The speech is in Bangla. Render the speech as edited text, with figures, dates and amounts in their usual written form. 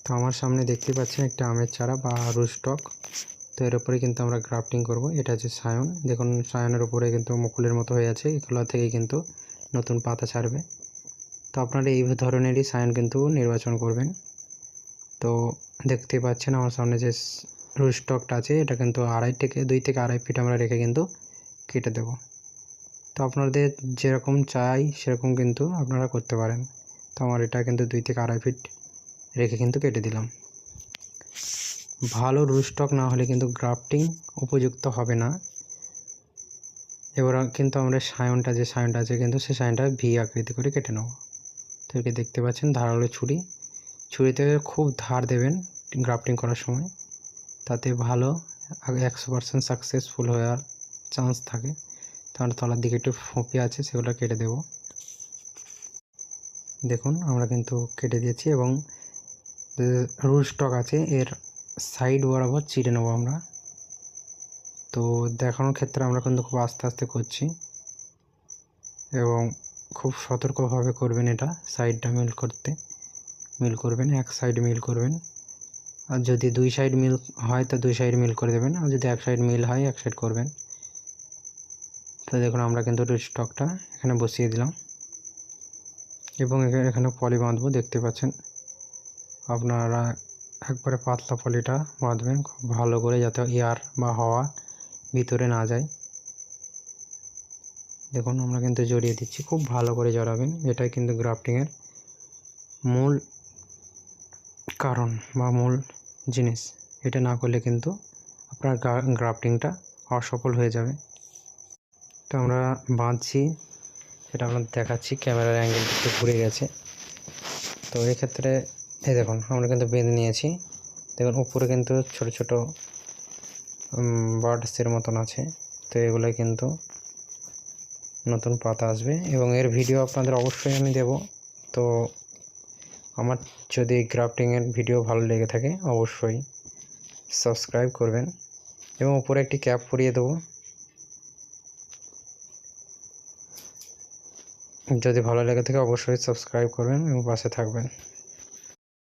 তো আমার সামনে দেখতে পাচ্ছেন একটা আমের চারা বা রুস্টক। তো এর উপরে কিন্তু আমরা গ্রাফটিং করব। এটা হচ্ছে সায়ন। দেখুন সায়নের উপরে কিন্তু মুকুলের মতো হয়ে আছে, এগুলো থেকে কিন্তু নতুন পাতা ছাড়বে। তো আপনারা এই ধরনেরই সায়ন কিন্তু নির্বাচন করবেন। তো দেখতে পাচ্ছেন আমার সামনে যে রুস্টকটা আছে, এটা কিন্তু 2 থেকে আড়াই ফিট আমরা রেখে কিন্তু কেটে দেব। তো আপনাদের যেরকম চাই সেরকম কিন্তু আপনারা করতে পারেন। তো আমার এটা কিন্তু 2 থেকে আড়াই ফিট রেখে কিন্তু কেটে দিলাম। ভালো রুস্টক না হলে কিন্তু গ্রাফটিং উপযুক্ত হবে না। এবার কিন্তু আমরা সায়নটা আছে কিন্তু সেই সায়নটা ভি আকৃতি করে কেটে নেব। তো একে দেখতে পাচ্ছেন ধারালো ছুরিতে খুব ধার দেবেন গ্রাফটিং করার সময়, তাতে ভালো 100% সাকসেসফুল হওয়ার চান্স থাকে। তার তলার দিকে একটু ফোঁপি আছে, সেগুলো কেটে দেব। দেখুন আমরা কিন্তু কেটে দিয়েছি এবং রুটস্টক আছে এর সাইড বরাবর চিড়ে নেব আমরা। তো দেখানোর ক্ষেত্রে আমরা কিন্তু খুব আস্তে আস্তে করছি এবং খুব সতর্কভাবে করবেন। এটা সাইডটা মিল করবেন, এক সাইড মিল করবেন। আর যদি 2 সাইড মিল হয় তো 2 সাইড মিল করে দেবেন, আর যদি এক সাইড মিল হয় এক সাইড করবেন। তো দেখুন আমরা কিন্তু রুটস্টকটা এখানে বসিয়ে দিলাম এবং এখানে পলি বাঁধবো। দেখতে পাচ্ছেন আপনারা একবারে পাতলা পলিটা বাঁধবেন খুব ভালো করে, যাতে এয়ার বা হাওয়া ভিতরে না যায়। দেখুন আমরা কিন্তু জড়িয়ে দিচ্ছি, খুব ভালো করে জড়াবেন। এটাই কিন্তু গ্রাফটিংয়ের মূল কারণ বা মূল জিনিস। এটা না করলে কিন্তু আপনার গ্রাফটিংটা অসফল হয়ে যাবে। তো আমরা বাঁধছি, সেটা আপনাদের দেখাচ্ছি। ক্যামেরার অ্যাঙ্গেল একটু ঘুরে গেছে। তো এক্ষেত্রে এই দেখুন আমরা কিন্তু বেঁধে নিয়েছি। দেখুন উপরে কিন্তু ছোট ছোট বার্ডসের মতন আছে। তো এগুলো কিন্তু নতুন পাতা আসবে এবং এর ভিডিও আপনাদের অবশ্যই আমি দেব। তো আমার যদি গ্রাফটিংয়ের ভিডিও ভালো লেগে থাকে অবশ্যই সাবস্ক্রাইব করবেন এবং উপরে একটি ক্যাপ পরিয়ে দেবো। যদি ভালো লেগে থাকে অবশ্যই সাবস্ক্রাইব করবেন এবং পাশে থাকবেন।